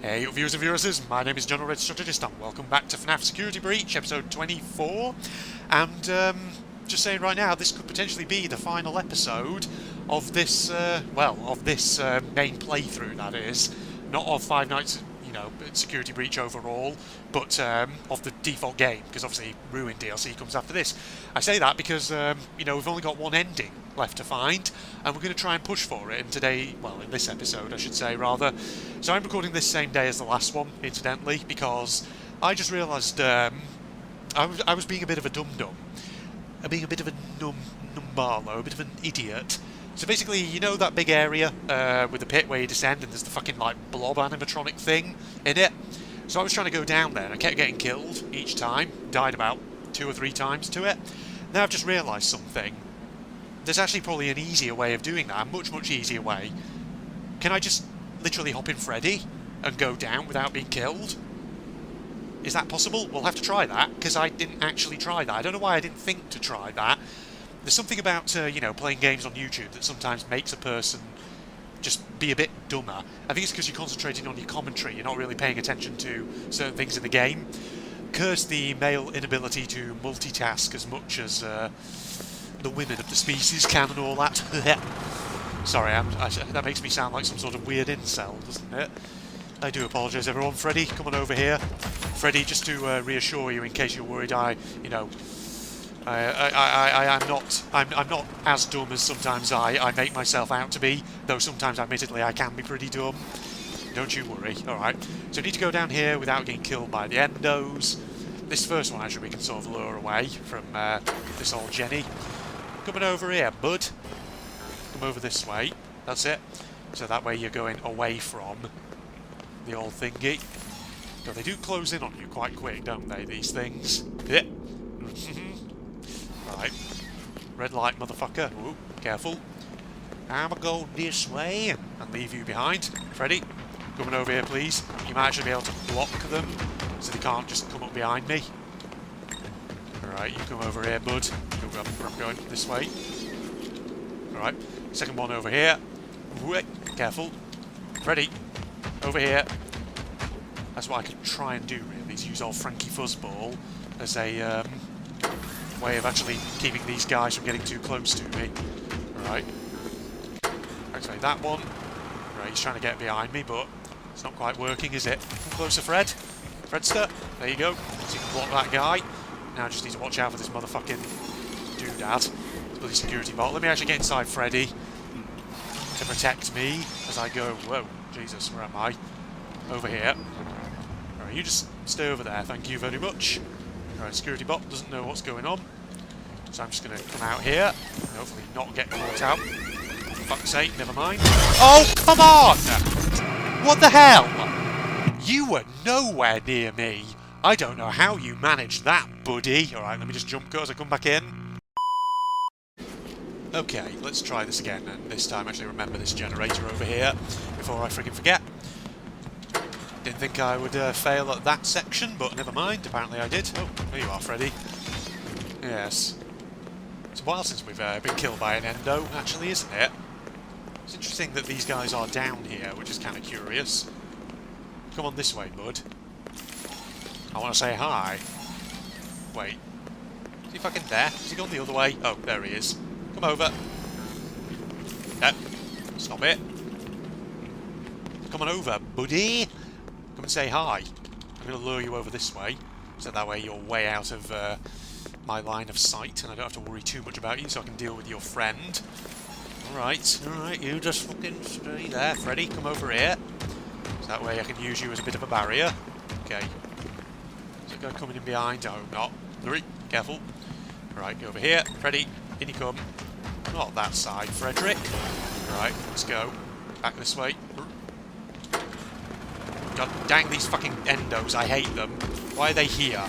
Hey viewers and viewers, my name is John Red Strategist and welcome back to FNAF Security Breach episode 24. And just saying right now, this could potentially be the final episode of this, main playthrough, that is. Not of Five Nights, Security Breach overall, but of the default game, because obviously Ruin DLC comes after this. I say that because, we've only got one ending left to find, and we're going to try and push for it in in this episode, I should say, rather. So I'm recording this same day as the last one, incidentally, because I just realised I was being a bit of a dum-dum, being a bit of a numbarlo, a bit of an idiot. So basically, you know that big area with the pit where you descend and there's the fucking, blob animatronic thing in it? So I was trying to go down there and I kept getting killed each time. Died about 2 or 3 times to it. Now I've just realised something. There's actually probably an easier way of doing that, a much, much easier way. Can I just literally hop in Freddy and go down without being killed? Is that possible? We'll have to try that, because I didn't actually try that. I don't know why I didn't think to try that. There's something about, playing games on YouTube that sometimes makes a person just be a bit dumber. I think it's because you're concentrating on your commentary. You're not really paying attention to certain things in the game. Curse the male inability to multitask as much as the women of the species can and all that. Sorry, that makes me sound like some sort of weird incel, doesn't it? I do apologise, everyone. Freddy, come on over here. Freddy, just to reassure you, in case you're worried, I'm not as dumb as sometimes I make myself out to be, though sometimes, admittedly, I can be pretty dumb. Don't you worry. Alright, so we need to go down here without getting killed by the endos. This first one, actually, we can sort of lure away from this old Jenny. Coming over here, bud. Come over this way. That's it. So that way you're going away from the old thingy. But they do close in on you quite quick, don't they, these things? Yeah. Right. Red light, motherfucker. Ooh, careful. I'ma go this way and leave you behind. Freddy, coming over here, please. You might actually be able to block them, so they can't just come up behind me. Alright, you come over here, bud. I'm going this way. Alright, second one over here. Wait, careful. Freddy, over here. That's what I could try and do, really, is use old Frankie Fuzzball as a way of actually keeping these guys from getting too close to me. Alright. Activate that one. Right, he's trying to get behind me, but it's not quite working, is it? Come closer, Fred. Fredster. There you go. So you can block that guy. Now I just need to watch out for this motherfucking doodad. This bloody security bot. Let me actually get inside Freddy to protect me as I go. Whoa, Jesus, where am I? Over here. Alright, you just stay over there, thank you very much. Alright, security bot doesn't know what's going on. So I'm just going to come out here and hopefully not get caught out. For fuck's sake, never mind. Oh, come on! What the hell? You were nowhere near me. I don't know how you managed that, buddy. Alright, let me just jump cut as I come back in. Okay, let's try this again, and this time actually remember this generator over here before I freaking forget. Didn't think I would fail at that section, but never mind, apparently I did. Oh, there you are, Freddy. Yes. It's a while since we've been killed by an endo, actually, isn't it? It's interesting that these guys are down here, which is kind of curious. Come on this way, bud. I want to say hi. Wait. Is he fucking there? Has he gone the other way? Oh, there he is. Come over. No. Stop it. Come on over, buddy. Come and say hi. I'm going to lure you over this way, so that way you're way out of my line of sight, and I don't have to worry too much about you, so I can deal with your friend. Alright, you just fucking stay there, Freddy. Come over here. So that way I can use you as a bit of a barrier. Okay. Is it guy coming in behind? I hope not. Hurry, careful. Right, go over here. Freddy, in you come. Not that side, Frederick. Right, let's go. Back this way. God dang these fucking endos, I hate them. Why are they here?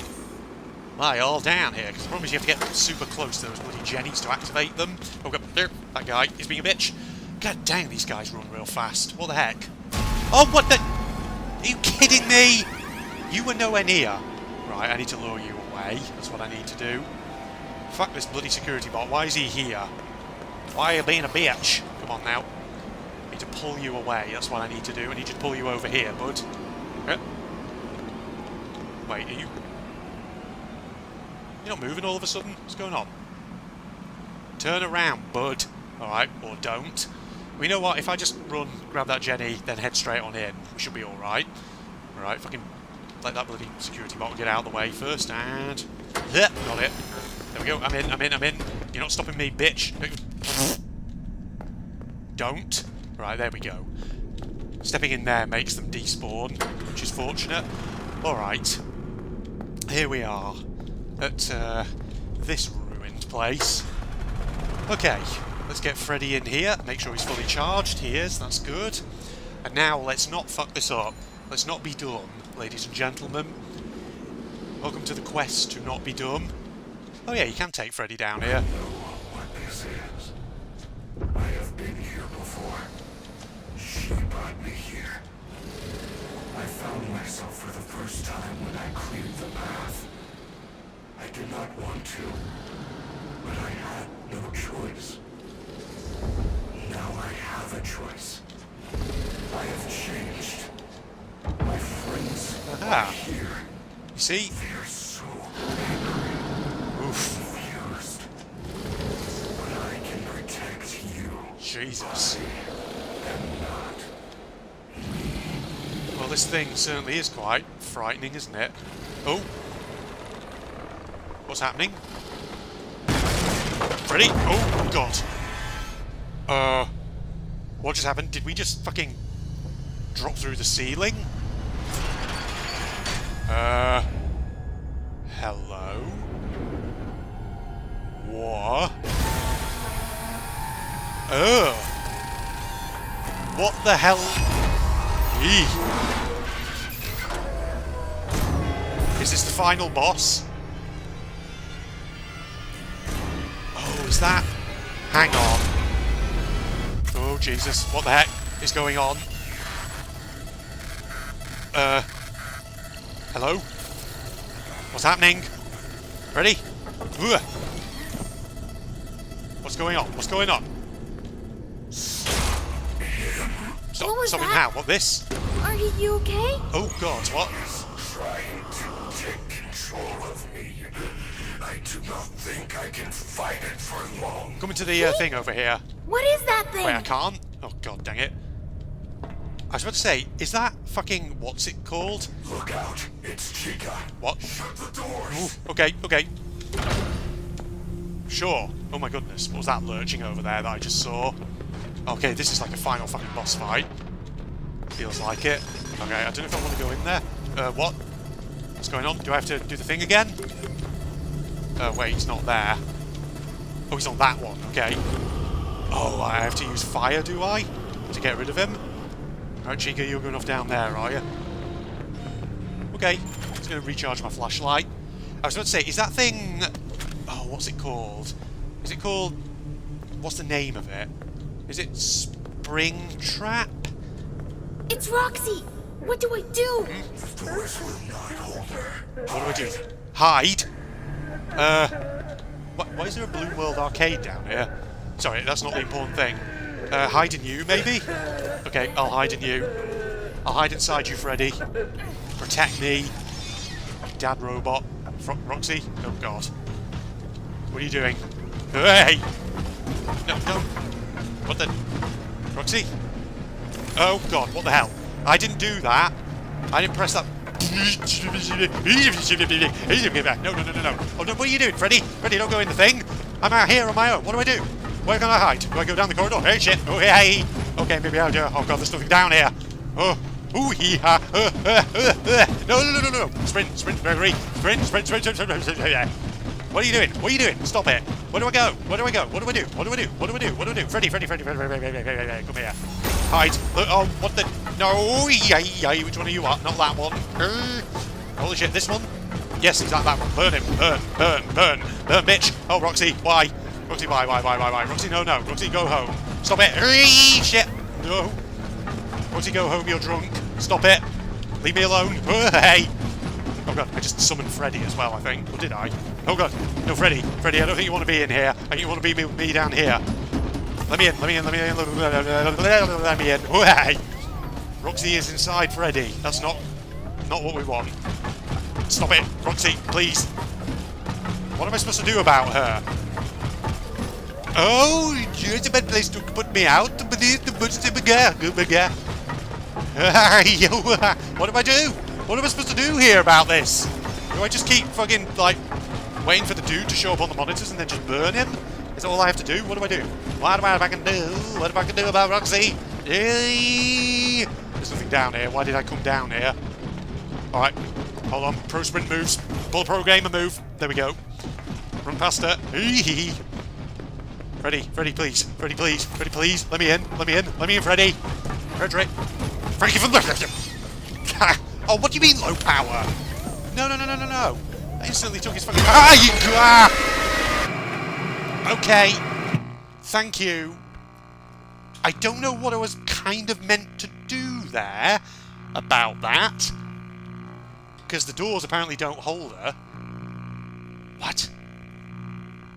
Why, all down here? Because the problem is you have to get super close to those bloody jennies to activate them. Oh, God, there, that guy is being a bitch. God dang, these guys run real fast. What the heck? Oh, what the... Are you kidding me? You were nowhere near. Right, I need to lure you away. That's what I need to do. Fuck this bloody security bot. Why is he here? Why are you being a bitch? Come on now. I need to pull you away. That's what I need to do. I need to pull you over here, bud. Wait, are you... You're not moving all of a sudden? What's going on? Turn around, bud. Alright, or don't. We know what, if I just run, grab that Jenny, then head straight on in, we should be alright. Alright, if I can let that bloody security bottle get out of the way first, and... Yeah, got it. There we go, I'm in. You're not stopping me, bitch. Don't. Right, there we go. Stepping in there makes them despawn, which is fortunate. Alright. Here we are. At, this ruined place. Okay. Let's get Freddy in here, make sure he's fully charged. He is, that's good. And now, let's not fuck this up. Let's not be dumb, ladies and gentlemen. Welcome to the quest to not be dumb. Oh yeah, you can take Freddy down here. I know what this is. I have been here before. She brought me here. I found myself for the first time when I cleared the path. I did not want to, but I had no choice. Now I have a choice. I have changed. My friends are here. You see? They're so angry. Oof. Confused. But I can protect you. Jesus. And not me. Well, this thing certainly is quite frightening, isn't it? Oh. What's happening? Freddy? Oh, God. What just happened? Did we just fucking drop through the ceiling? Hello? What? What the hell? Eee. Is this the final boss? Oh, is that? Hang on. Oh, Jesus. What the heck is going on? Hello? What's happening? Ready? Ugh. What's going on? What's going on? Stop him now. What, this? Are you okay? Oh, God, what? Trying to take control of me. I do not think I can fight it for long. Come into the thing over here. What is that thing? Wait, I can't? Oh, God dang it. I was about to say, is that fucking... what's it called? Look out. It's Chica. What? Shut the doors. Ooh, okay. Sure. Oh my goodness, what was that lurching over there that I just saw? Okay, this is like a final fucking boss fight. Feels like it. Okay, I don't know if I want to go in there. What? What's going on? Do I have to do the thing again? Wait, he's not there. Oh, he's on that one, okay. Oh, I have to use fire, do I? To get rid of him? Alright, Chica, you're going off down there, are you? Okay, just going to recharge my flashlight. I was about to say, is that thing... Oh, what's it called? Is it called... What's the name of it? Is it Spring Trap? It's Roxy! What do I do? The doors will not hold her. What do I do? Hide? Why is there a Blue World arcade down here? Sorry, that's not the important thing. Hide in you, maybe? Okay, I'll hide in you. I'll hide inside you, Freddy. Protect me. Dad robot. Roxy? Oh, God. What are you doing? Hey! No. What the... Roxy? Oh, God, what the hell? I didn't do that. I didn't press that... No. Oh, no, what are you doing, Freddy? Freddy, don't go in the thing. I'm out here on my own. What do I do? Where can I hide? Do I go down the corridor? Hey, shit. Oh, hey. Okay, maybe I'll do... Oh, God, there's nothing down here. Oh. Ooh, hee-ha. No. Sprint, Gregory. Sprint. What are you doing? What are you doing? Stop it. Where do I go? What do I do? Freddy. Come here. Hide. Oh, what the... No. Which one are you at? Not that one. Holy shit, this one? Yes, exactly that one. Burn him. Burn, bitch. Oh, Roxy, why? Roxy, why? Roxy, no. Roxy, go home. Stop it. Shit. No. Roxy, go home. You're drunk. Stop it. Leave me alone. Hey. Oh, God, I just summoned Freddy as well, I think. Or did I? Oh, God. No, Freddy, I don't think you want to be in here. I think you want to be with me down here. Let me in. Hey. Roxy is inside Freddy. That's not Not what we want. Stop it, Roxy, please. What am I supposed to do about her? Oh, here's a bad place to put me out. What do I do? What am I supposed to do here about this? Do I just keep fucking, like, waiting for the dude to show up on the monitors and then just burn him? Is that all I have to do? What do I do? What am I can do? What am I can do about Roxy? There's nothing down here. Why did I come down here? Alright, hold on. Pro sprint moves. Pull a pro gamer move. There we go. Run past her. Freddy, Freddy, please. Freddy, please. Freddy, please. Let me in. Let me in. Let me in, Freddy. Frederick. Frankie from the... Oh, what do you mean low power? No, no, no, no, no, no. I instantly took his fucking... Okay. Thank you. I don't know what I was kind of meant to do there about that. Because the doors apparently don't hold her. What?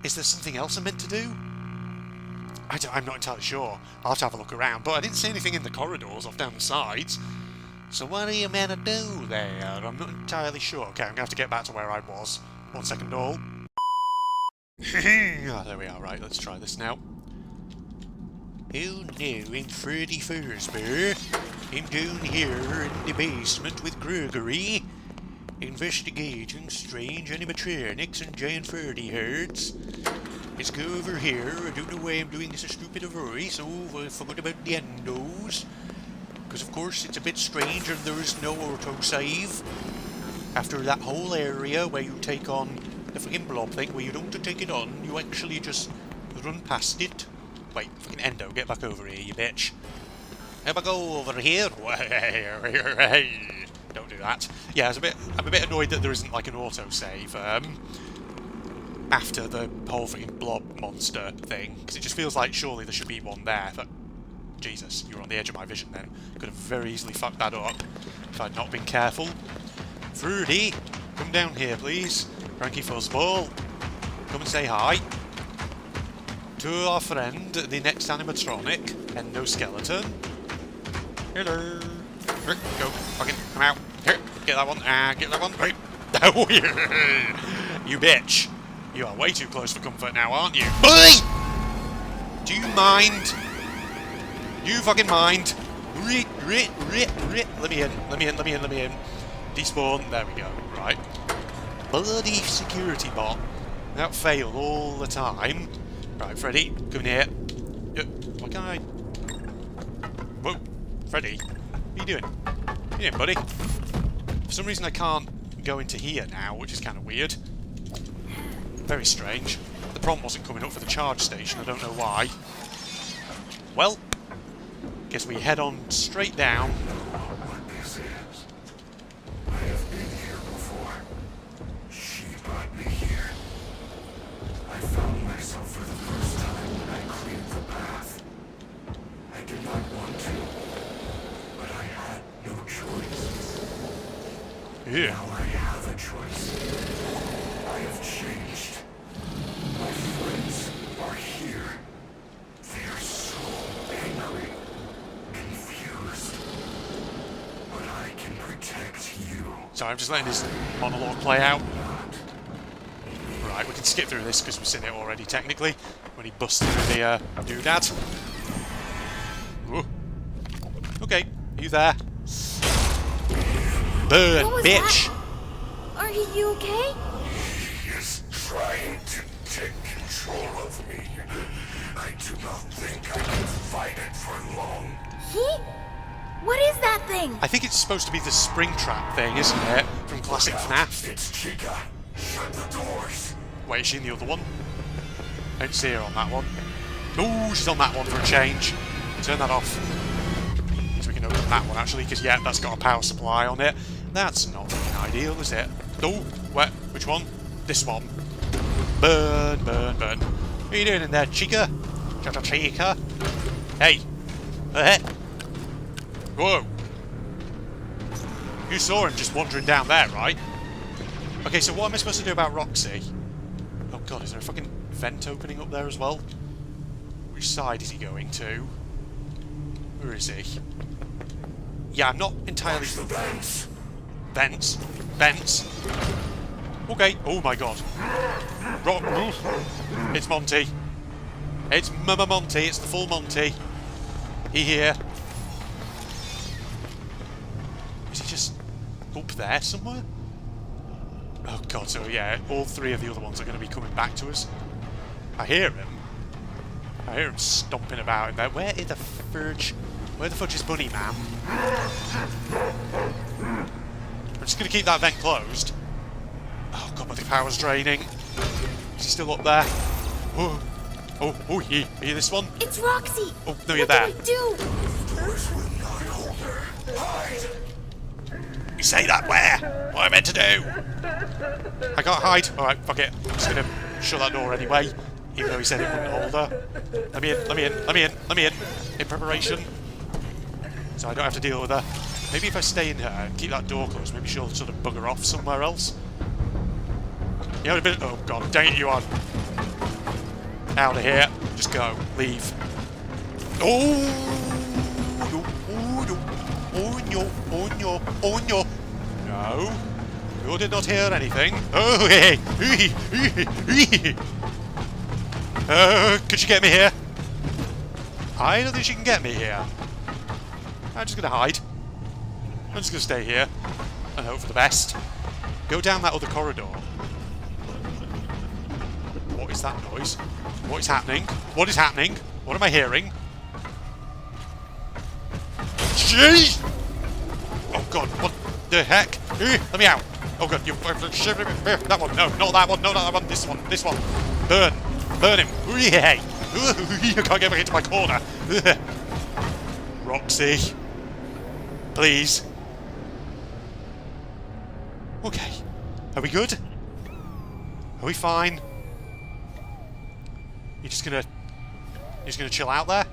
Is there something else I'm meant to do? I'm not entirely sure. I'll have to have a look around. But I didn't see anything in the corridors off down the sides. So what are you meant to do there? I'm not entirely sure. Okay, I'm going to have to get back to where I was. 1 second, all. Oh, there we are. Right, let's try this now. Oh no, in Freddy Fazbear. I'm down here in the basement with Gregory, investigating strange animatronics and giant Freddy heads. Let's go over here. I don't know why I'm doing this a stupid voice. Oh, I forgot about the endos. Because of course it's a bit strange and there is no autosave. After that whole area where you take on the freaking blob thing, where you don't take it on, you actually just run past it. Wait, fucking Endo, get back over here, you bitch. How about go over here? Don't do that. Yeah, I'm a bit annoyed that there isn't like an autosave after the whole freaking blob monster thing, because it just feels like surely there should be one there. But Jesus, you were on the edge of my vision then. Could have very easily fucked that up if I'd not been careful. Freddy, come down here, please. Frankie Fuzzball, come and say hi to our friend, the next animatronic, Endoskeleton. Hello. Here, go. Fucking come out. Here, get that one. Get that one. Right. Oh, yeah. You bitch. You are way too close for comfort now, aren't you? Oi! Do you mind? You fucking mind? Let me in. Let me in. Let me in. Let me in. Despawn. There we go. Right. Bloody security bot. That failed all the time. Right, Freddy, come in here. Why can't I... Whoa, Freddy, what are you doing? What are you doing, buddy? For some reason I can't go into here now, which is kind of weird. Very strange. The prompt wasn't coming up for the charge station, I don't know why. Well, guess we head on straight down. What this is. I have been here before. She brought me here. I found myself for the first time when I cleared the path. I did not want to, but I had no choice. Yeah. Now I have a choice. I have changed. My friends are here. They are so angry, confused. But I can protect you. Sorry, I'm just letting this monologue play out. Right, we can skip through this because we've seen it already, technically, when he busted through the doodad. Whoa. Okay, you there? Burn, bitch! That? Are you okay? He is trying to take control of me. I do not think I can fight it for long. He? What is that thing? I think it's supposed to be the spring trap thing, isn't it? From classic FNAF. It's Chica. Shut the doors. Wait, is she in the other one? I don't see her on that one. Ooh, she's on that one for a change. Turn that off. So we can open that one, actually, because, yeah, that's got a power supply on it. That's not fucking ideal, is it? Oh, where? Which one? This one. Burn, burn, burn. What are you doing in there, Chica? Chica? Hey. Whoa. You saw him just wandering down there, right? Okay, so what am I supposed to do about Roxy? Oh god, is there a fucking vent opening up there as well? Which side is he going to? Where is he? Yeah, I'm not entirely... Watch the vents. Vents. Vents. Okay. Oh my god. It's Monty. It's Mama Monty. It's the full Monty. He here. Is he just up there somewhere? Oh god, so yeah, all three of the other ones are going to be coming back to us. I hear him. I hear him stomping about in there. Where the fudge is Bunny Man? I'm just going to keep that vent closed. Oh god, but the power's draining. Is he still up there? Oh, oh, you hear this one? It's Roxy! Oh, no, you're there. What do I do? Doors will not hold her. Hide! You say that where? What am I meant to do? I can't hide. Alright, fuck it. I'm just going to shut that door anyway. Even though he said it wouldn't hold her. Let me in, let me in, let me in, let me in. In preparation. So I don't have to deal with her. Maybe if I stay in here and keep that door closed, maybe she'll sort of bugger off somewhere else. You know, a bit. Oh god, dang it, you on. Out of here. Just go. Leave. Oh! Oh no! Oh no! Oh no! No. You did not hear anything. Oh hey! Could you get me here? I don't think she can get me here. I'm just gonna hide. I'm just gonna stay here and hope for the best. Go down that other corridor. What is that noise? What is happening? What is happening? What am I hearing? Jeez! Oh god, what the heck? Let me out! Oh god, you... That one, no, not that one, no, not that one, this one. Burn! Burn him! Hey! You can't get back into my corner! Roxy. Please. Okay. Are we good? Are we fine? You're just gonna chill out there?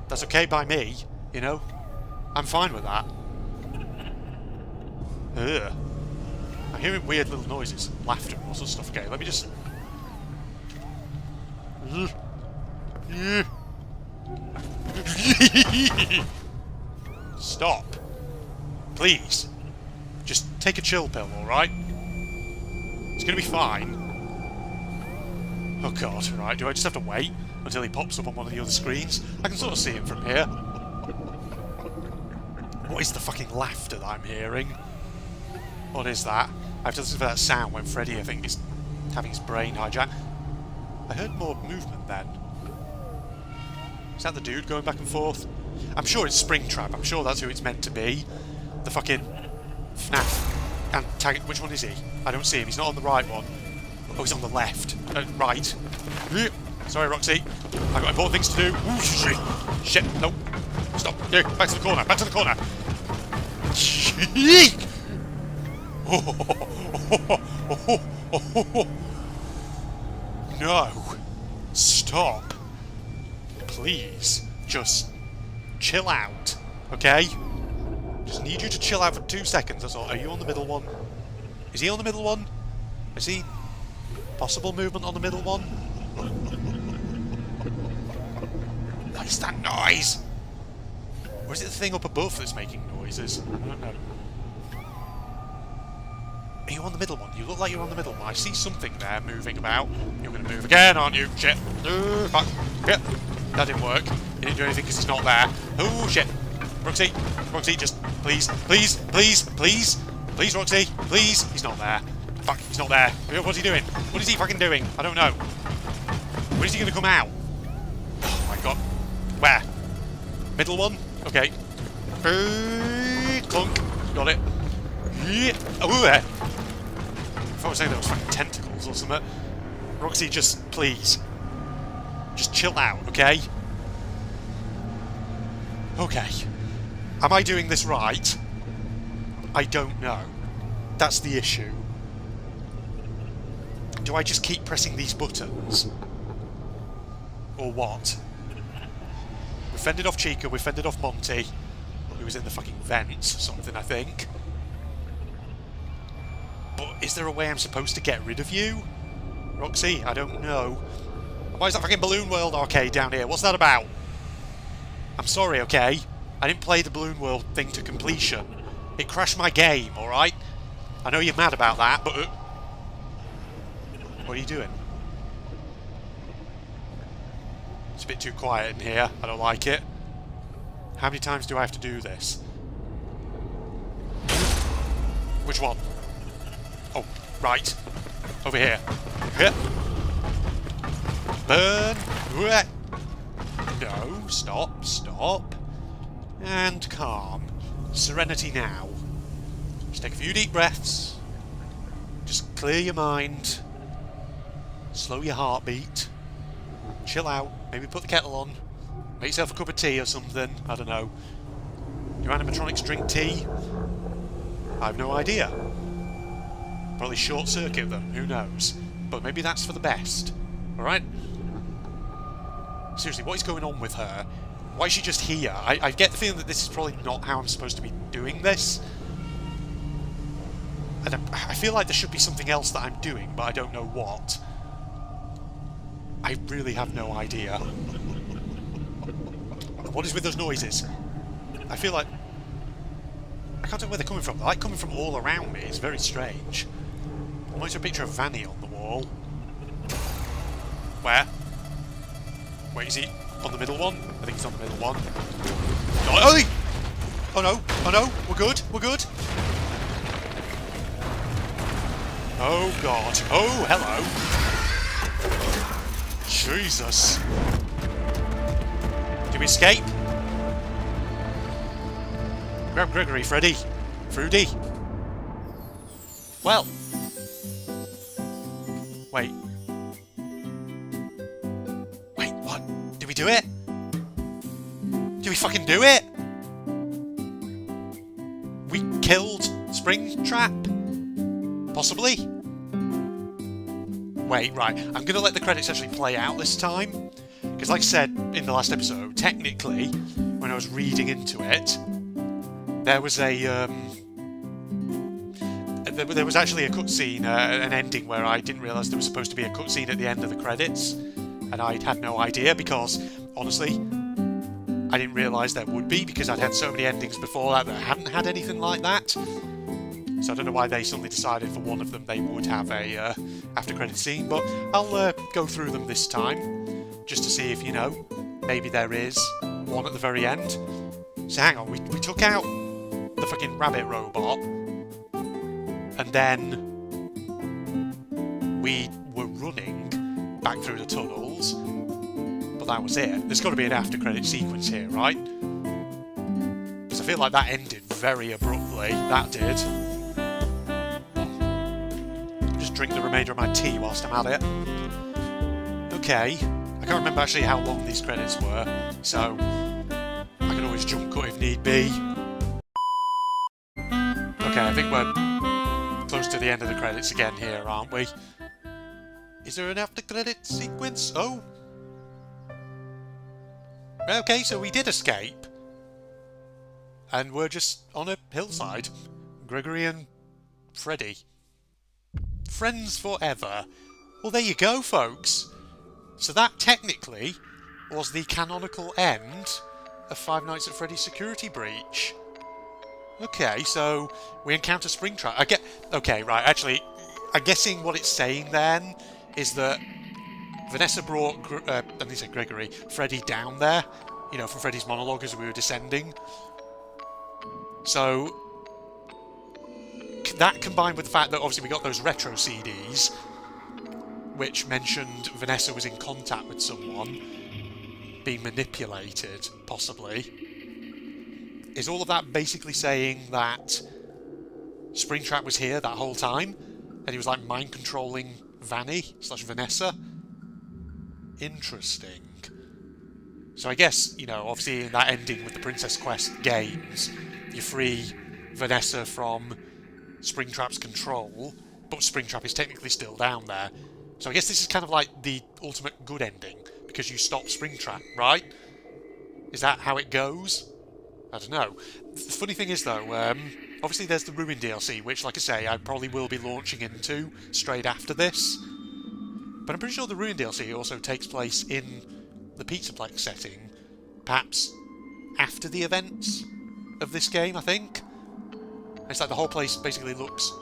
That's okay by me, you know? I'm fine with that. Ugh. I'm hearing weird little noises, laughter and all sorts of stuff. Okay, let me just... Stop. Please. Just take a chill pill, alright? It's gonna be fine. Oh god, right, do I just have to wait until he pops up on one of the other screens? I can sort of see him from here. What is the fucking laughter that I'm hearing? What is that? I have to listen for that sound when Freddy, I think, is having his brain hijacked. I heard more movement then. Is that the dude going back and forth? I'm sure it's Springtrap. I'm sure that's who it's meant to be. The fucking FNAF antagonist. Which one is he? I don't see him. He's not on the right one. Oh, he's on the left. Right. Sorry, Roxy. I've got important things to do. Ooh, shit. No. Stop. Yeah, back to the corner. Back to the corner. No. Stop. Please. Just chill out. Okay? Just need you to chill out for 2 seconds, that's all. Are you on the middle one? Is he on the middle one? Is he... Possible movement on the middle one? What is that noise? Or is it the thing up above that's making noises? I don't know. Are you on the middle one? You look like you're on the middle one. I see something there moving about. You're going to move again, aren't you? Shit. Fuck. Yep. That didn't work. He didn't do anything because he's not there. Oh, shit. Roxy. Roxy, just... Please. Please. Please. Please. Please, Roxy. Please. He's not there. Fuck. He's not there. What's he doing? What is he fucking doing? I don't know. When is he going to come out? Oh, my God. Where? Middle one? Okay. Clunk. Got it. Oh, there. If I was saying that was fucking tentacles or something. Roxy, just please. Just chill out, okay? Okay. Am I doing this right? I don't know. That's the issue. Do I just keep pressing these buttons? Or what? We fended off Chica, we fended off Monty, who was in the fucking vents or something, I think. But is there a way I'm supposed to get rid of you? Roxy, I don't know. Why is that fucking Balloon World arcade down here? What's that about? I'm sorry, okay? I didn't play the Balloon World thing to completion. It crashed my game, alright? I know you're mad about that, but... what are you doing? It's a bit too quiet in here. I don't like it. How many times do I have to do this? Which one? Oh, right. Over here. Yep. Burn. No, stop, stop. And calm. Serenity now. Just take a few deep breaths. Just clear your mind. Slow your heartbeat. Chill out. Maybe put the kettle on. Make yourself a cup of tea or something. I don't know. Do animatronics drink tea? I have no idea. Probably short circuit them. Who knows? But maybe that's for the best. Alright? Seriously, what is going on with her? Why is she just here? I get the feeling that this is probably not how I'm supposed to be doing this. And I feel like there should be something else that I'm doing, but I don't know what. I really have no idea. What is with those noises? I feel like... I can't tell where they're coming from. They're like coming from all around me. It's very strange. Why is there a picture of Vanny on the wall? Where? Wait, is he on the middle one? I think he's on the middle one. Oh, oh no! Oh no! We're good! We're good! Oh god! Oh, hello! Jesus! Do we escape? Grab Gregory, Freddy! Fruity! Well... Wait. Wait, what? Did we do it? Did we fucking do it? We killed Springtrap? Possibly? Wait, right. I'm going to let the credits actually play out this time. Because like I said in the last episode, technically, when I was reading into it, there was a... there was actually a cutscene, an ending where I didn't realise there was supposed to be a cutscene at the end of the credits. And I had no idea because, honestly, I didn't realise there would be because I'd had so many endings before that hadn't had anything like that. So I don't know why they suddenly decided for one of them they would have a after-credit scene, but I'll go through them this time, just to see if, you know, maybe there is one at the very end. So hang on, we took out the fucking rabbit robot, and then we were running back through the tunnels, but that was it. There's got to be an after-credit sequence here, right? Because I feel like that ended very abruptly. That did. Just drink the remainder of my tea whilst I'm at it. Okay. I can't remember actually how long these credits were, so I can always jump cut if need be. Okay, I think we're close to the end of the credits again here, aren't we? Is there an after-credit sequence? Oh! Okay, so we did escape. And we're just on a hillside. Gregory and Freddy. Friends forever. Well, there you go, folks. So that technically was the canonical end of Five Nights at Freddy's Security Breach. Okay, so we encounter Springtrap. Okay, right, actually, I'm guessing what it's saying then is that Vanessa brought, I think said Gregory, Freddy down there, you know, from Freddy's monologue as we were descending. So that combined with the fact that obviously we got those retro CDs, which mentioned Vanessa was in contact with someone, being manipulated, possibly. Is all of that basically saying that Springtrap was here that whole time? And he was like mind-controlling Vanny/Vanessa? Interesting. So I guess, you know, obviously in that ending with the Princess Quest games, you free Vanessa from Springtrap's control, but Springtrap is technically still down there. So I guess this is kind of like the ultimate good ending, because you stop Springtrap, right? Is that how it goes? I don't know. The funny thing is, though, obviously there's the Ruin DLC, which, like I say, I probably will be launching into straight after this. But I'm pretty sure the Ruin DLC also takes place in the Pizzaplex setting. Perhaps after the events of this game, I think. It's like the whole place basically looks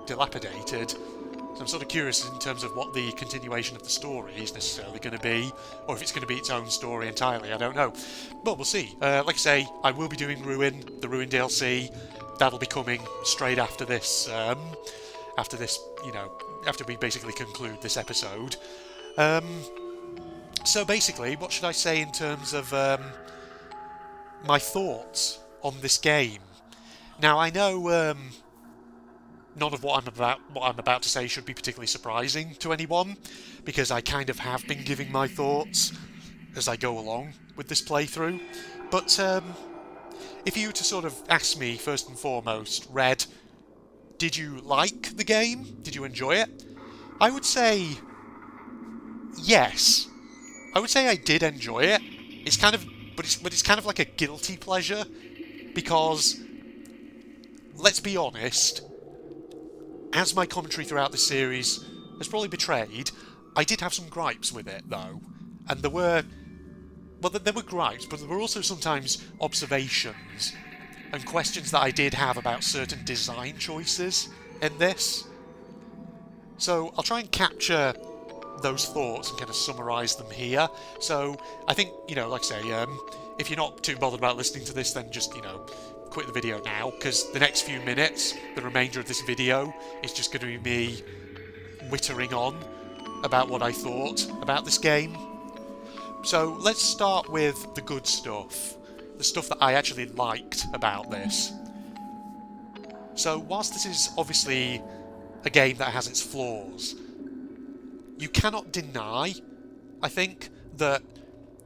dilapidated. So I'm sort of curious in terms of what the continuation of the story is necessarily going to be, or if it's going to be its own story entirely, I don't know. But we'll see. Like I say, I will be doing the Ruin DLC. That'll be coming straight after this, after we basically conclude this episode. So basically, what should I say in terms of my thoughts on this game? Now, I know none of what I'm about to say should be particularly surprising to anyone, because I kind of have been giving my thoughts as I go along with this playthrough. But if you were to sort of ask me, first and foremost, Red, did you like the game? Did you enjoy it? I would say yes. I would say I did enjoy it. It's kind of, but it's kind of like a guilty pleasure, because let's be honest, as my commentary throughout the series has probably betrayed, I did have some gripes with it though, and there were gripes, but there were also sometimes observations and questions that I did have about certain design choices in this. So I'll try and capture those thoughts and kind of summarise them here. So I think, like I say, if you're not too bothered about listening to this, then just, quit the video now, because the next few minutes, the remainder of this video, is just going to be me whittering on about what I thought about this game. So let's start with the good stuff. The stuff that I actually liked about this. So whilst this is obviously a game that has its flaws, you cannot deny, I think, that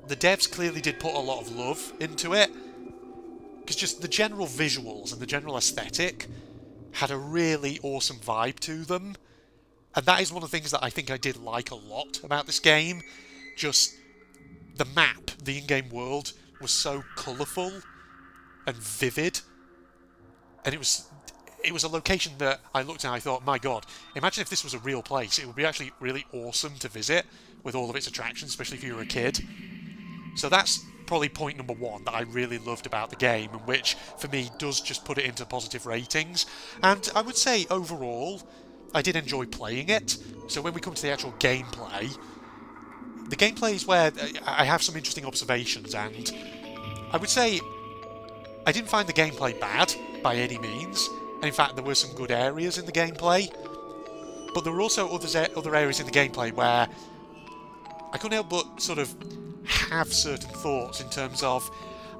the devs clearly did put a lot of love into it. Because just the general visuals and the general aesthetic had a really awesome vibe to them. And that is one of the things that I think I did like a lot about this game. Just the map, the in-game world, was so colourful and vivid. And it was a location that I looked at and I thought, my god, imagine if this was a real place. It would be actually really awesome to visit with all of its attractions, especially if you were a kid. So that's probably point number one that I really loved about the game, and which, for me, does just put it into positive ratings. And I would say, overall, I did enjoy playing it. So when we come to the actual gameplay, the gameplay is where I have some interesting observations, and I would say I didn't find the gameplay bad by any means. And in fact, there were some good areas in the gameplay. But there were also other areas in the gameplay where I couldn't help but sort of have certain thoughts in terms of,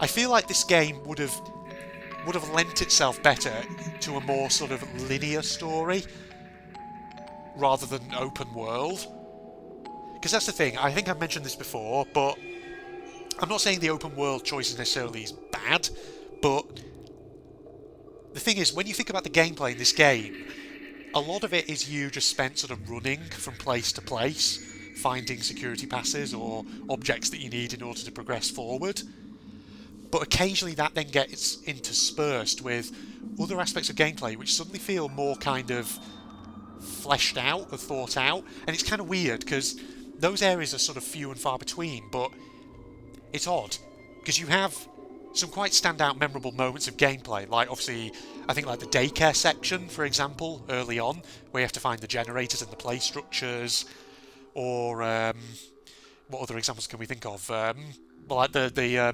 I feel like this game would have lent itself better to a more sort of linear story rather than open world. Because that's the thing, I think I've mentioned this before, but I'm not saying the open world choice necessarily is bad, but the thing is, when you think about the gameplay in this game, a lot of it is you just spent sort of running from place to place, finding security passes or objects that you need in order to progress forward. But occasionally that then gets interspersed with other aspects of gameplay which suddenly feel more kind of fleshed out or thought out. And it's kind of weird because those areas are sort of few and far between, but it's odd because you have some quite standout memorable moments of gameplay, like obviously I think like the daycare section, for example, early on, where you have to find the generators and the play structures. Or what other examples can we think of? Well, like the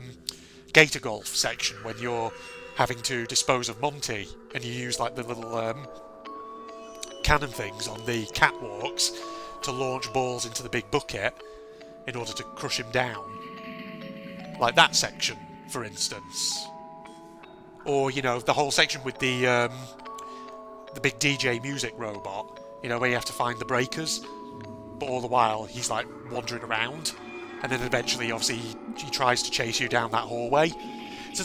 Gator Golf section, when you're having to dispose of Monty and you use like the little cannon things on the catwalks to launch balls into the big bucket in order to crush him down. Like that section, for instance. Or, the whole section with the big DJ music robot, where you have to find the breakers. But all the while, he's like wandering around, and then eventually, obviously, he tries to chase you down that hallway. So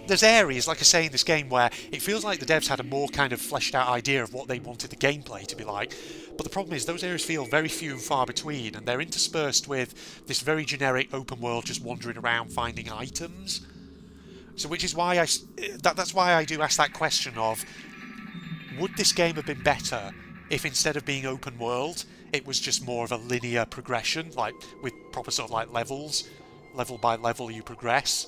there's areas, like I say, in this game where it feels like the devs had a more kind of fleshed out idea of what they wanted the gameplay to be like. But the problem is, those areas feel very few and far between, and they're interspersed with this very generic open world, just wandering around finding items. So, which is why that's why I do ask that question of, would this game have been better if instead of being open world, it was just more of a linear progression, like with proper sort of like levels, level by level you progress.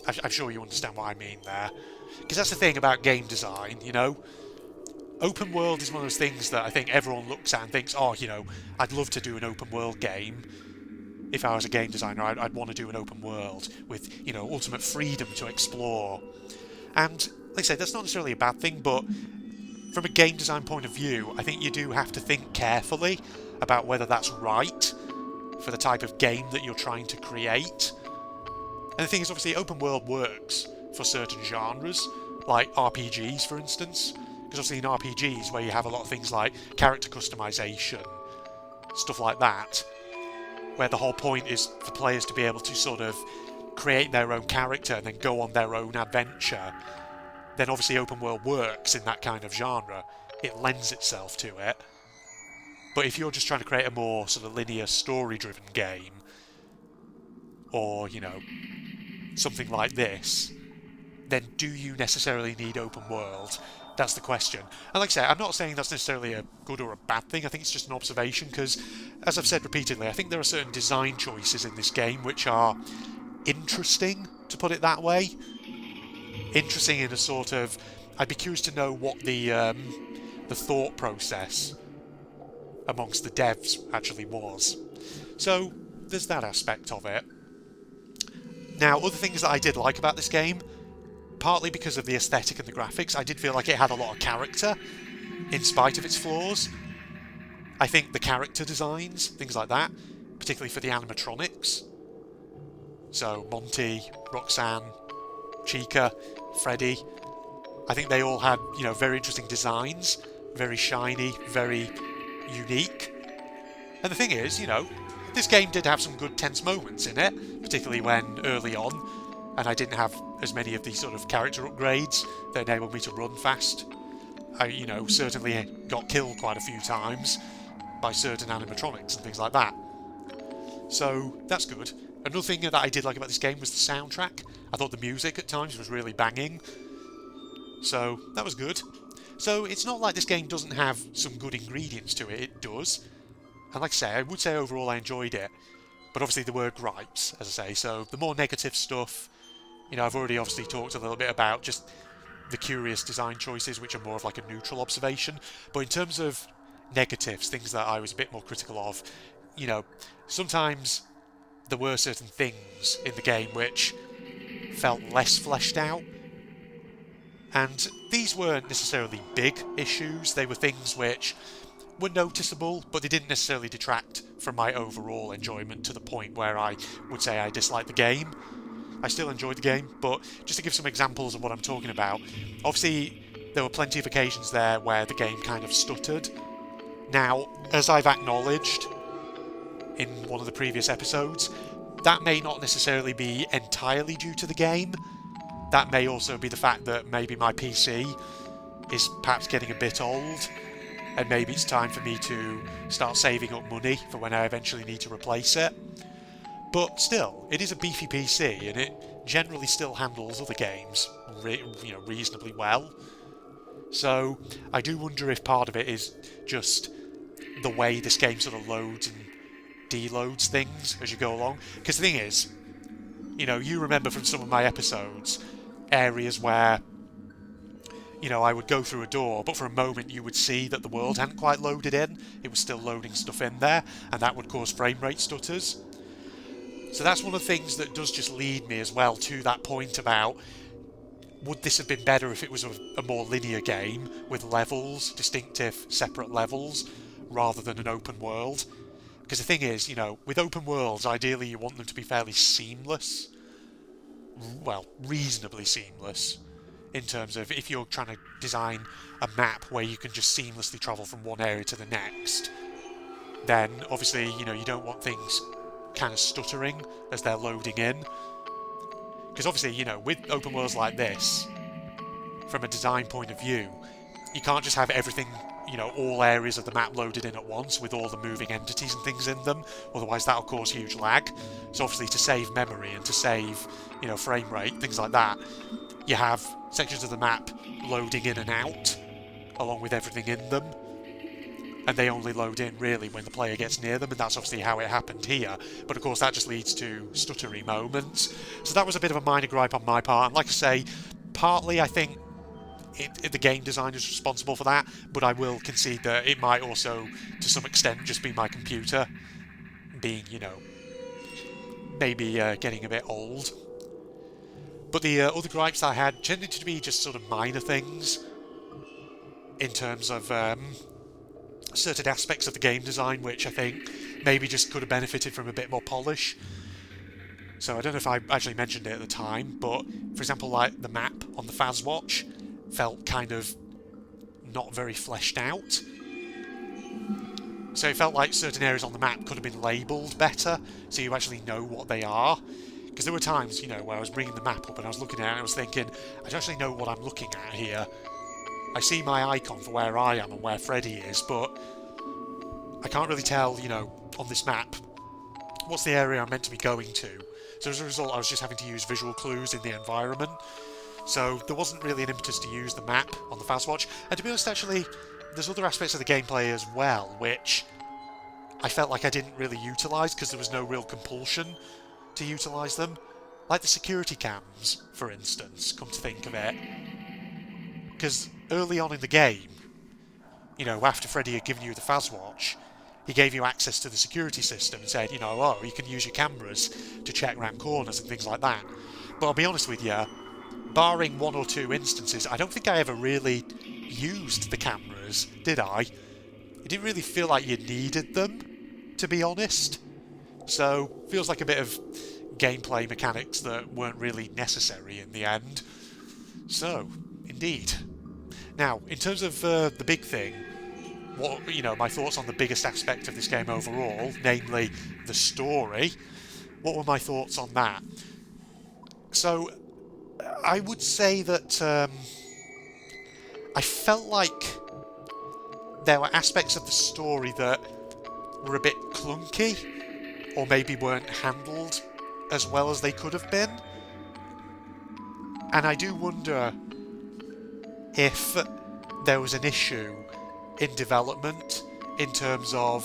I'm sure you understand what I mean there. Because that's the thing about game design, you know. Open world is one of those things that I think everyone looks at and thinks, oh, you know, I'd love to do an open world game. If I was a game designer, I'd want to do an open world with, you know, ultimate freedom to explore. And, like I say, that's not necessarily a bad thing, but from a game design point of view, I think you do have to think carefully about whether that's right for the type of game that you're trying to create. And the thing is, obviously, open world works for certain genres, like RPGs, for instance. Because obviously in RPGs, where you have a lot of things like character customization, stuff like that, where the whole point is for players to be able to sort of create their own character and then go on their own adventure, then obviously open world works in that kind of genre. It lends itself to it. But if you're just trying to create a more sort of linear story-driven game, or, you know, something like this, then do you necessarily need open world? That's the question. And like I say, I'm not saying that's necessarily a good or a bad thing. I think it's just an observation because, as I've said repeatedly, I think there are certain design choices in this game which are interesting, to put it that way. Interesting in a sort of... I'd be curious to know what the thought process amongst the devs actually was. So, there's that aspect of it. Now, other things that I did like about this game, partly because of the aesthetic and the graphics, I did feel like it had a lot of character, in spite of its flaws. I think the character designs, things like that, particularly for the animatronics. So, Monty, Roxanne, Chica, Freddy, I think they all had, you know, very interesting designs, very shiny, very unique. And the thing is, you know, this game did have some good tense moments in it, particularly when early on, and I didn't have as many of these sort of character upgrades that enabled me to run fast. I, you know, certainly got killed quite a few times by certain animatronics and things like that. So, that's good. Another thing that I did like about this game was the soundtrack. I thought the music at times was really banging. So, that was good. So, it's not like this game doesn't have some good ingredients to it. It does. And like I say, I would say overall I enjoyed it. But obviously there were gripes, as I say. So, the more negative stuff, you know, I've already obviously talked a little bit about just the curious design choices, which are more of like a neutral observation. But in terms of negatives, things that I was a bit more critical of, you know, sometimes there were certain things in the game which felt less fleshed out. And these weren't necessarily big issues, they were things which were noticeable, but they didn't necessarily detract from my overall enjoyment to the point where I would say I disliked the game. I still enjoyed the game, but just to give some examples of what I'm talking about, obviously there were plenty of occasions there where the game kind of stuttered. Now, as I've acknowledged in one of the previous episodes, that may not necessarily be entirely due to the game. That may also be the fact that maybe my PC is perhaps getting a bit old, and maybe it's time for me to start saving up money for when I eventually need to replace it. But still, it is a beefy PC, and it generally still handles other games reasonably well. So I do wonder if part of it is just the way this game sort of loads and deloads things as you go along. Because the thing is, you know, you remember from some of my episodes, areas where, you know, I would go through a door, but for a moment you would see that the world hadn't quite loaded in. It was still loading stuff in there, and that would cause frame rate stutters. So that's one of the things that does just lead me as well to that point about, would this have been better if it was a more linear game with levels, distinctive separate levels, rather than an open world? Because the thing is, you know, with open worlds, ideally you want them to be fairly seamless. Well, reasonably seamless. In terms of if you're trying to design a map where you can just seamlessly travel from one area to the next, then obviously, you know, you don't want things kind of stuttering as they're loading in. Because obviously, you know, with open worlds like this, from a design point of view, you can't just have everything, you know, all areas of the map loaded in at once with all the moving entities and things in them, otherwise that'll cause huge lag. So obviously to save memory and to save, you know, frame rate, things like that, you have sections of the map loading in and out, along with everything in them. and they only load in really when the player gets near them, and that's obviously how it happened here. But of course that just leads to stuttery moments. So that was a bit of a minor gripe on my part, and like I say, partly I think the game designer is responsible for that, but I will concede that it might also, to some extent, just be my computer being, you know, maybe getting a bit old. But the other gripes I had tended to be just sort of minor things in terms of certain aspects of the game design, which I think maybe just could have benefited from a bit more polish. So I don't know if I actually mentioned it at the time, but for example, like the map on the Fazwatch felt kind of not very fleshed out. So it felt like certain areas on the map could have been labelled better, so you actually know what they are. Because there were times, you know, where I was bringing the map up and I was looking at it and I was thinking, I don't actually know what I'm looking at here. I see my icon for where I am and where Freddy is, but I can't really tell, you know, on this map, what's the area I'm meant to be going to. So as a result, I was just having to use visual clues in the environment. So there wasn't really an impetus to use the map on the Fazwatch. And to be honest, actually, there's other aspects of the gameplay as well, which I felt like I didn't really utilise because there was no real compulsion to utilise them. Like the security cams, for instance, come to think of it. Because early on in the game, you know, after Freddy had given you the Fazwatch, he gave you access to the security system and said, you know, oh, you can use your cameras to check round corners and things like that. But I'll be honest with you, barring one or two instances, I don't think I ever really used the cameras, did I? It didn't really feel like you needed them, to be honest. So, feels like a bit of gameplay mechanics that weren't really necessary in the end. So, indeed. Now, in terms of the big thing, what, you know, my thoughts on the biggest aspect of this game overall, namely the story, what were my thoughts on that? So, I would say that I felt like there were aspects of the story that were a bit clunky, or maybe weren't handled as well as they could have been. And I do wonder if there was an issue in development in terms of,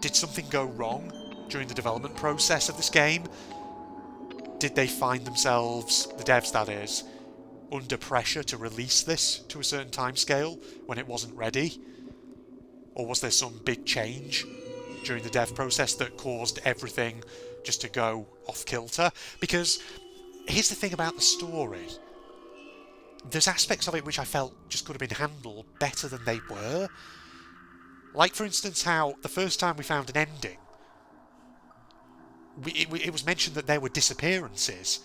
did something go wrong during the development process of this game? Did they find themselves, the devs that is, under pressure to release this to a certain timescale when it wasn't ready? Or was there some big change during the dev process that caused everything just to go off kilter? Because here's the thing about the story. There's aspects of it which I felt just could have been handled better than they were. Like, for instance, how the first time we found an ending, it was mentioned that there were disappearances,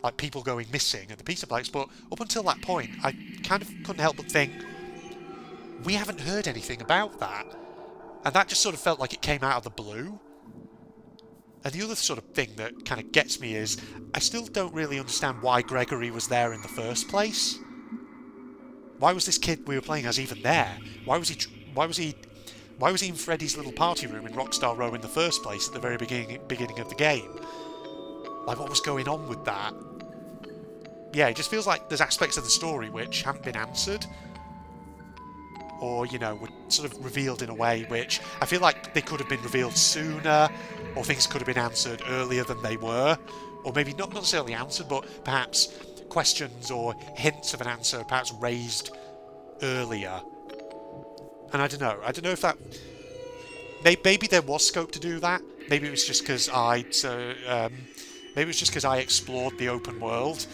like people going missing at the pizza place, but up until that point, I kind of couldn't help but think, we haven't heard anything about that. And that just sort of felt like it came out of the blue. And the other sort of thing that kind of gets me is, I still don't really understand why Gregory was there in the first place. Why was this kid we were playing as even there? Why was he in Freddy's little party room in Rockstar Row in the first place at the very beginning of the game? Like, what was going on with that? Yeah, it just feels like there's aspects of the story which haven't been answered. Or, you know, were sort of revealed in a way which I feel like they could have been revealed sooner, or things could have been answered earlier than they were. Or maybe not necessarily answered, but perhaps questions or hints of an answer perhaps raised earlier. And I don't know if that... Maybe there was scope to do that. Maybe it was just because I explored the open world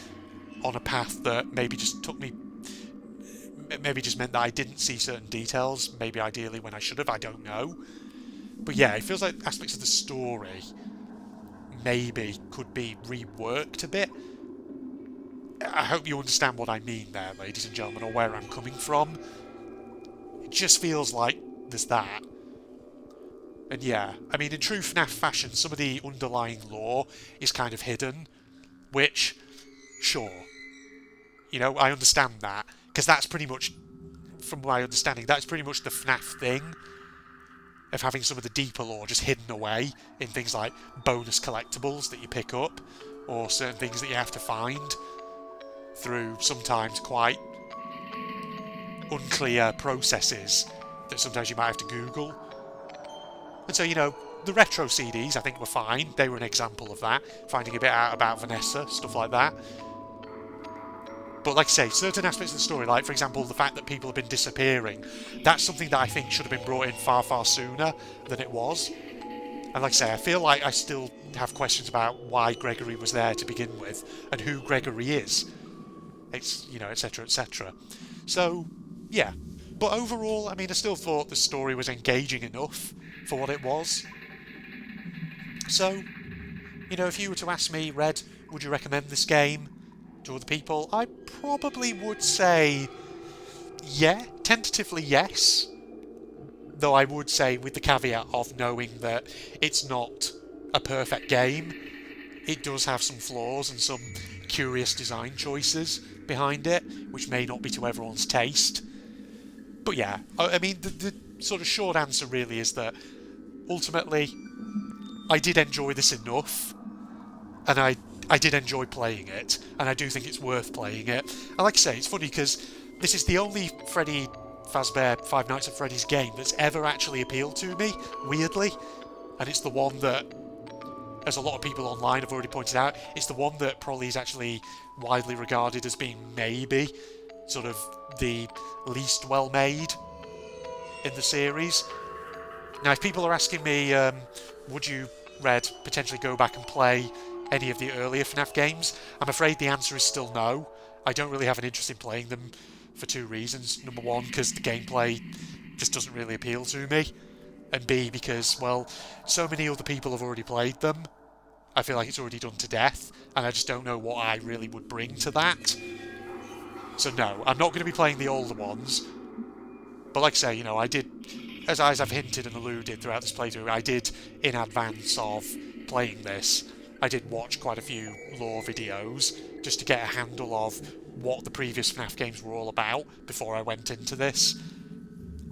on a path that maybe just took me... Maybe just meant that I didn't see certain details, maybe ideally when I should have, I don't know. But yeah, it feels like aspects of the story maybe could be reworked a bit. I hope you understand what I mean there, ladies and gentlemen, or where I'm coming from. It just feels like there's that. And yeah, I mean, in true FNAF fashion, some of the underlying lore is kind of hidden, which, sure, you know, I understand that. Because that's pretty much, from my understanding, that's pretty much the FNAF thing of having some of the deeper lore just hidden away in things like bonus collectibles that you pick up, or certain things that you have to find through sometimes quite unclear processes that sometimes you might have to Google. And so, you know, the retro CDs I think were fine. They were an example of that. Finding a bit out about Vanessa, stuff like that. But like I say, certain aspects of the story, like for example the fact that people have been disappearing, that's something that I think should have been brought in far, far sooner than it was. And like I say, I feel like I still have questions about why Gregory was there to begin with, and who Gregory is. It's, you know, etc, etc. So, yeah. But overall, I mean, I still thought the story was engaging enough for what it was. So, you know, if you were to ask me, Red, would you recommend this game to other people? I probably would say, yeah, tentatively yes. Though I would say with the caveat of knowing that it's not a perfect game. It does have some flaws and some curious design choices behind it, which may not be to everyone's taste. But yeah, I mean, the sort of short answer really is that ultimately I did enjoy this enough, and I did enjoy playing it, and I do think it's worth playing it. And like I say, it's funny because this is the only Freddy Fazbear Five Nights at Freddy's game that's ever actually appealed to me, weirdly. And it's the one that, as a lot of people online have already pointed out, it's the one that probably is actually widely regarded as being maybe sort of the least well made in the series. Now, if people are asking me, would you, Red, potentially go back and play any of the earlier FNAF games, I'm afraid the answer is still no. I don't really have an interest in playing them for two reasons. Number one, because the gameplay just doesn't really appeal to me. And B, because, well, so many other people have already played them. I feel like it's already done to death, and I just don't know what I really would bring to that. So no, I'm not going to be playing the older ones. But like I say, you know, I did, as I've hinted and alluded throughout this playthrough, I did, in advance of playing this, I did watch quite a few lore videos, just to get a handle of what the previous FNAF games were all about before I went into this.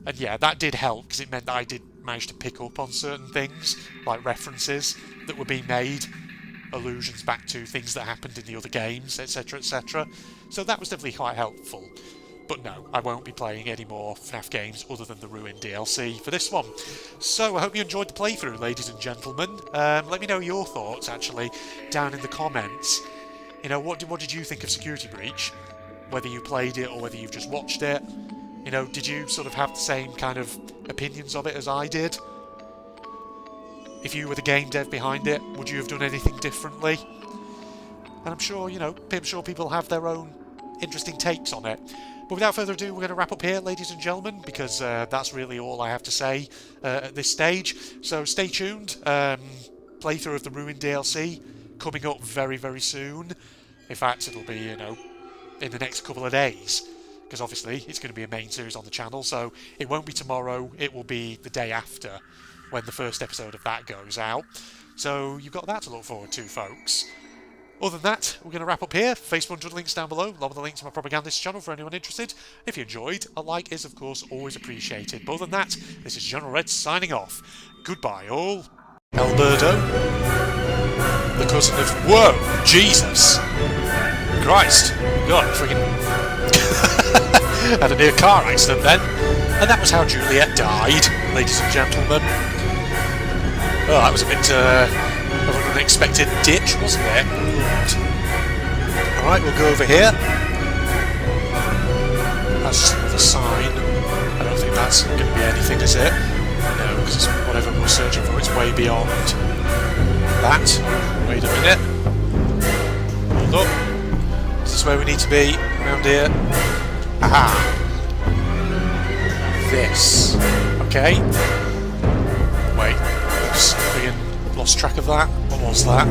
And yeah, that did help, because it meant that I did manage to pick up on certain things, like references that were being made, allusions back to things that happened in the other games, etc, etc. So that was definitely quite helpful. But no, I won't be playing any more FNAF games other than the Ruin DLC for this one. So I hope you enjoyed the playthrough, ladies and gentlemen. Let me know your thoughts, actually, down in the comments. You know, what did you think of Security Breach? Whether you played it or whether you've just watched it. You know, did you sort of have the same kind of opinions of it as I did? If you were the game dev behind it, would you have done anything differently? And I'm sure, you know, I'm sure people have their own interesting takes on it. But without further ado, we're going to wrap up here, ladies and gentlemen, because that's really all I have to say at this stage. So stay tuned. Playthrough of the Ruin DLC coming up very, very soon. In fact, it'll be, you know, in the next couple of days, because obviously it's going to be a main series on the channel, so it won't be tomorrow, it will be the day after when the first episode of that goes out. So you've got that to look forward to, folks. Other than that, we're going to wrap up here. Facebook and links down below, along with the link to my propagandist channel for anyone interested. If you enjoyed, a like is of course always appreciated. But other than that, this is General Red signing off. Goodbye all. Alberto, the cousin of... Whoa! Jesus! Christ! God, freaking... had a near car accident then. And that was how Juliet died, ladies and gentlemen. Oh, that was a bit of an unexpected ditch, wasn't it? Alright, we'll go over here. That's just another sign. I don't think that's going to be anything, is it? No, because whatever we're searching for, it's way beyond that. Wait a minute. Hold up. Is this where we need to be? Around here? Aha! This. Okay. Wait. Oops. Friggin' lost track of that. What was that?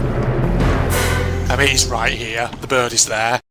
I mean, it's right here. The bird is there.